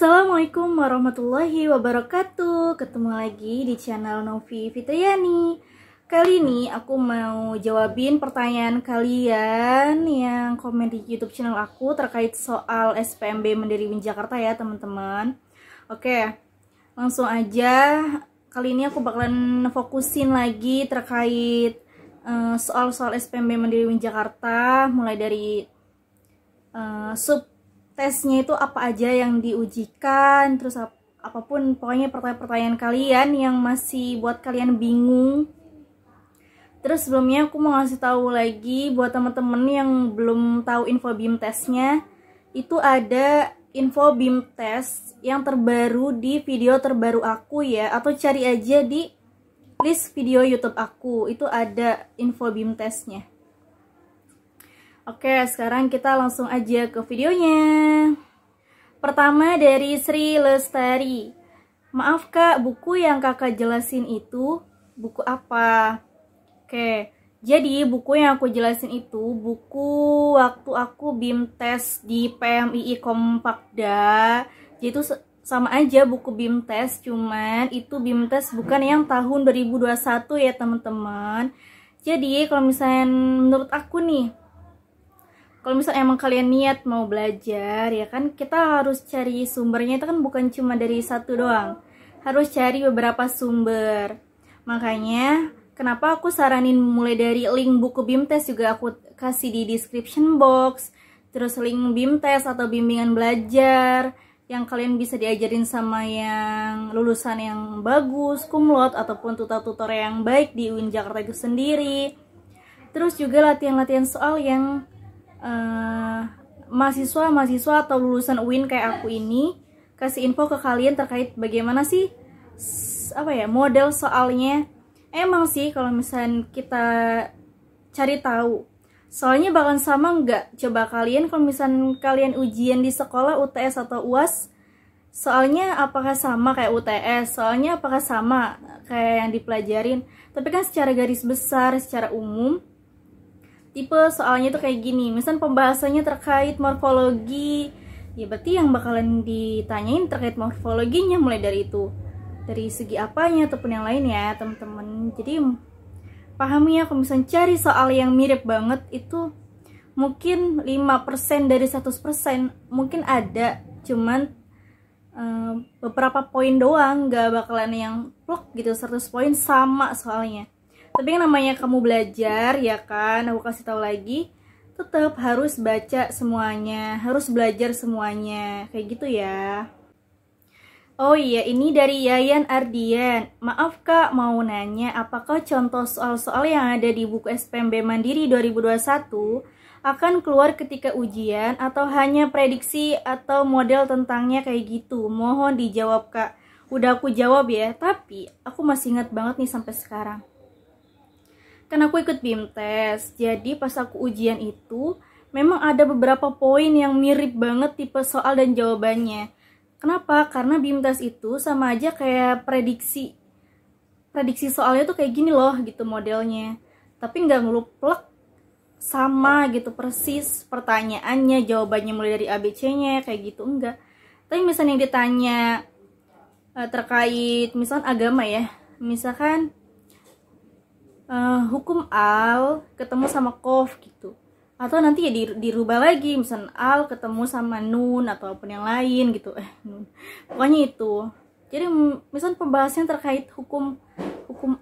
Assalamualaikum warahmatullahi wabarakatuh. Ketemu lagi di channel Novi Fitriani. Kali ini aku mau jawabin pertanyaan kalian yang komen di YouTube channel aku terkait soal SPMB Mandiri Uin Jakarta ya teman-teman. Oke, langsung aja. Kali ini aku bakalan fokusin lagi terkait soal-soal SPMB Mandiri Uin Jakarta, mulai dari sub tesnya itu apa aja yang diujikan, terus apapun pokoknya pertanyaan-pertanyaan kalian yang masih buat kalian bingung. Terus sebelumnya aku mau ngasih tahu lagi buat teman-teman yang belum tahu info BIM tesnya, itu ada info BIM tes yang terbaru di video terbaru aku ya, atau cari aja di list video YouTube aku, itu ada info BIM tesnya. Oke, sekarang kita langsung aja ke videonya. Pertama dari Sri Lestari. Maaf kak, buku yang kakak jelasin itu buku apa? Oke, jadi buku yang aku jelasin itu buku waktu aku BIM tes di PMII Kompakda. Jadi itu sama aja buku BIM tes, cuman itu BIM tes bukan yang tahun 2021 ya teman-teman. Jadi kalau misalnya menurut aku nih, kalau misalnya emang kalian niat mau belajar, ya kan kita harus cari sumbernya, itu kan bukan cuma dari satu doang. Harus cari beberapa sumber. Makanya, kenapa aku saranin mulai dari link buku BIM tes juga aku kasih di description box. Terus link BIM tes atau bimbingan belajar yang kalian bisa diajarin sama yang lulusan yang bagus, kumlot, ataupun tutor-tutor yang baik di UIN Jakarta itu sendiri. Terus juga latihan-latihan soal yang mahasiswa atau lulusan UIN kayak aku ini kasih info ke kalian terkait bagaimana sih model soalnya. Emang sih kalau misalnya kita cari tahu soalnya bakalan sama nggak, coba kalian kalau misalnya kalian ujian di sekolah UTS atau UAS, soalnya apakah sama kayak UTS, soalnya apakah sama kayak yang dipelajarin. Tapi kan secara garis besar, secara umum tipe soalnya tuh kayak gini. Misal pembahasannya terkait morfologi, ya berarti yang bakalan ditanyain terkait morfologinya, mulai dari itu, dari segi apanya ataupun yang lain ya teman-teman. Jadi pahami ya, kalau misalnya cari soal yang mirip banget itu mungkin 5% dari 100%, mungkin ada, cuman beberapa poin doang, gak bakalan yang plok gitu 100 poin sama soalnya. Tapi yang namanya kamu belajar ya kan, aku kasih tahu lagi, tetap harus baca semuanya, harus belajar semuanya, kayak gitu ya. Oh iya, ini dari Yayan Ardian. Maaf kak, mau nanya, apakah contoh soal-soal yang ada di buku SPMB Mandiri 2021 akan keluar ketika ujian atau hanya prediksi atau model tentangnya kayak gitu? Mohon dijawab kak. Udah aku jawab ya, tapi aku masih ingat banget nih sampai sekarang. Kan aku ikut BIM tes, jadi pas aku ujian itu memang ada beberapa poin yang mirip banget tipe soal dan jawabannya. Kenapa? Karena BIM tes itu sama aja kayak prediksi soalnya tuh kayak gini loh gitu modelnya, tapi nggak ngeluplek sama gitu persis pertanyaannya, jawabannya mulai dari ABC-nya kayak gitu, enggak. Tapi misalnya yang ditanya terkait misalkan agama ya, misalkan hukum al ketemu sama kof gitu, atau nanti ya dirubah lagi, misalnya al ketemu sama nun ataupun yang lain gitu, nun. Pokoknya itu. Jadi misalnya pembahasan terkait hukum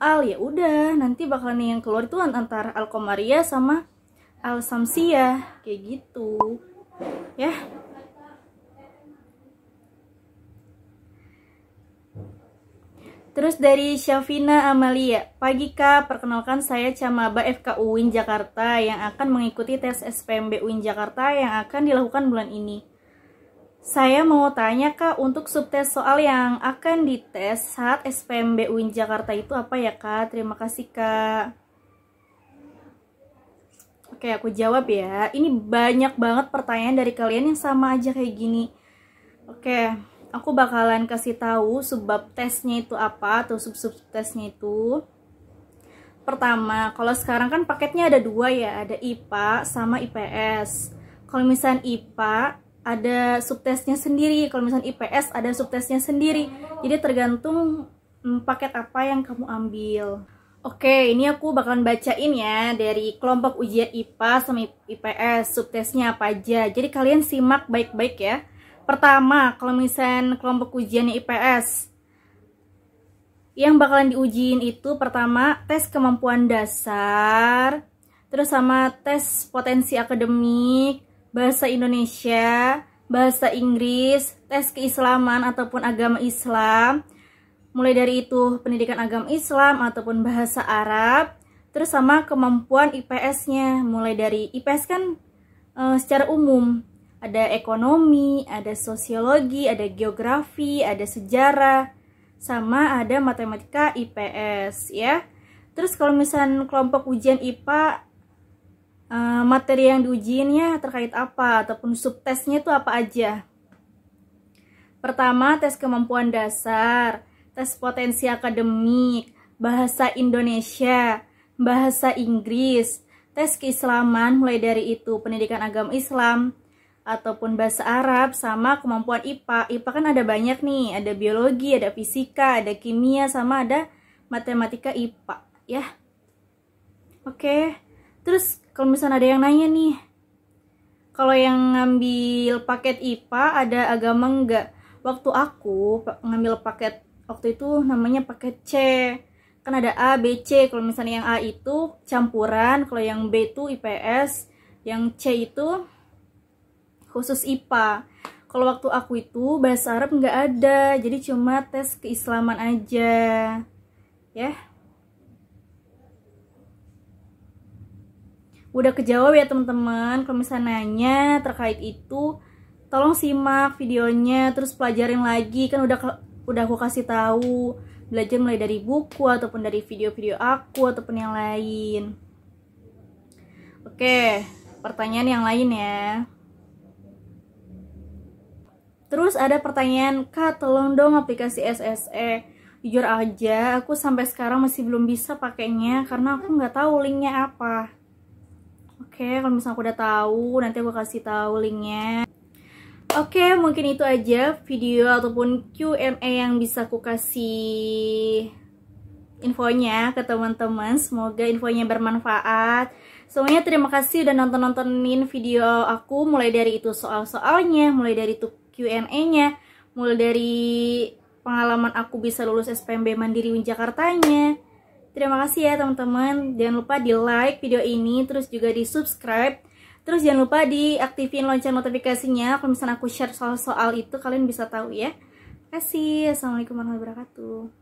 al, ya udah nanti bakalan yang keluar itu antara al Qomariyah sama al Samsiyah kayak gitu ya. Terus dari Syafina Amalia, pagi kak, perkenalkan saya Camaba FK UIN Jakarta yang akan mengikuti tes SPMB UIN Jakarta yang akan dilakukan bulan ini. Saya mau tanya kak, untuk subtes soal yang akan dites saat SPMB UIN Jakarta itu apa ya kak? Terima kasih kak. Oke, aku jawab ya. Ini banyak banget pertanyaan dari kalian yang sama aja kayak gini. Oke, aku bakalan kasih tahu subbab tesnya itu apa atau sub tesnya itu. Pertama, kalau sekarang kan paketnya ada dua ya, ada IPA sama IPS. Kalau misalnya IPA ada subtesnya sendiri. Kalau misalnya IPS ada subtesnya sendiri. Jadi tergantung paket apa yang kamu ambil. Oke, ini aku bakalan bacain ya dari kelompok ujian IPA sama IPS, subtesnya apa aja. Jadi kalian simak baik-baik ya. Pertama, kalau misalnya kelompok ujiannya IPS, yang bakalan diujiin itu pertama tes kemampuan dasar, terus sama tes potensi akademik, bahasa Indonesia, bahasa Inggris, tes keislaman ataupun agama Islam, mulai dari itu pendidikan agama Islam ataupun bahasa Arab, terus sama kemampuan IPS-nya, mulai dari IPS kan secara umum, ada ekonomi, ada sosiologi, ada geografi, ada sejarah, sama ada matematika IPS ya. Terus kalau misalnya kelompok ujian IPA, materi yang diujiinnya terkait apa ataupun subtesnya itu apa aja. Pertama, tes kemampuan dasar, tes potensi akademik, bahasa Indonesia, bahasa Inggris, tes keislaman mulai dari itu pendidikan agama Islam ataupun bahasa Arab, sama kemampuan IPA. IPA kan ada banyak nih, ada biologi, ada fisika, ada kimia, sama ada matematika IPA ya. Oke. Terus kalau misalnya ada yang nanya nih, kalau yang ngambil paket IPA ada agama enggak? Waktu aku ngambil paket waktu itu namanya paket C. Kan ada A, B, C. Kalau misalnya yang A itu campuran, kalau yang B itu IPS, yang C itu khusus IPA. Kalau waktu aku itu bahasa Arab nggak ada, jadi cuma tes keislaman aja ya. Udah kejawab ya teman-teman. Kalau misalnya nanya terkait itu, tolong simak videonya, terus pelajarin lagi. Kan udah aku kasih tahu, belajar mulai dari buku ataupun dari video-video aku ataupun yang lain. Oke, pertanyaan yang lain ya. Terus ada pertanyaan, Kak tolong dong aplikasi SSE. Jujur aja, aku sampai sekarang masih belum bisa pakainya karena aku nggak tahu linknya apa. Oke, kalau misalnya aku udah tahu, nanti aku kasih tahu linknya. Oke, mungkin itu aja video ataupun Q&A yang bisa aku kasih infonya ke teman-teman. Semoga infonya bermanfaat. Semuanya terima kasih udah nontonin video aku, mulai dari itu soal-soalnya, mulai dari itu Q&A-nya, mulai dari pengalaman aku bisa lulus SPMB Mandiri Win Jakartanya. Terima kasih ya teman-teman. Jangan lupa di like video ini, terus juga di subscribe. Terus jangan lupa diaktifin lonceng notifikasinya. Kalau misalnya aku share soal-soal itu, kalian bisa tahu ya. Terima kasih. Assalamualaikum warahmatullahi wabarakatuh.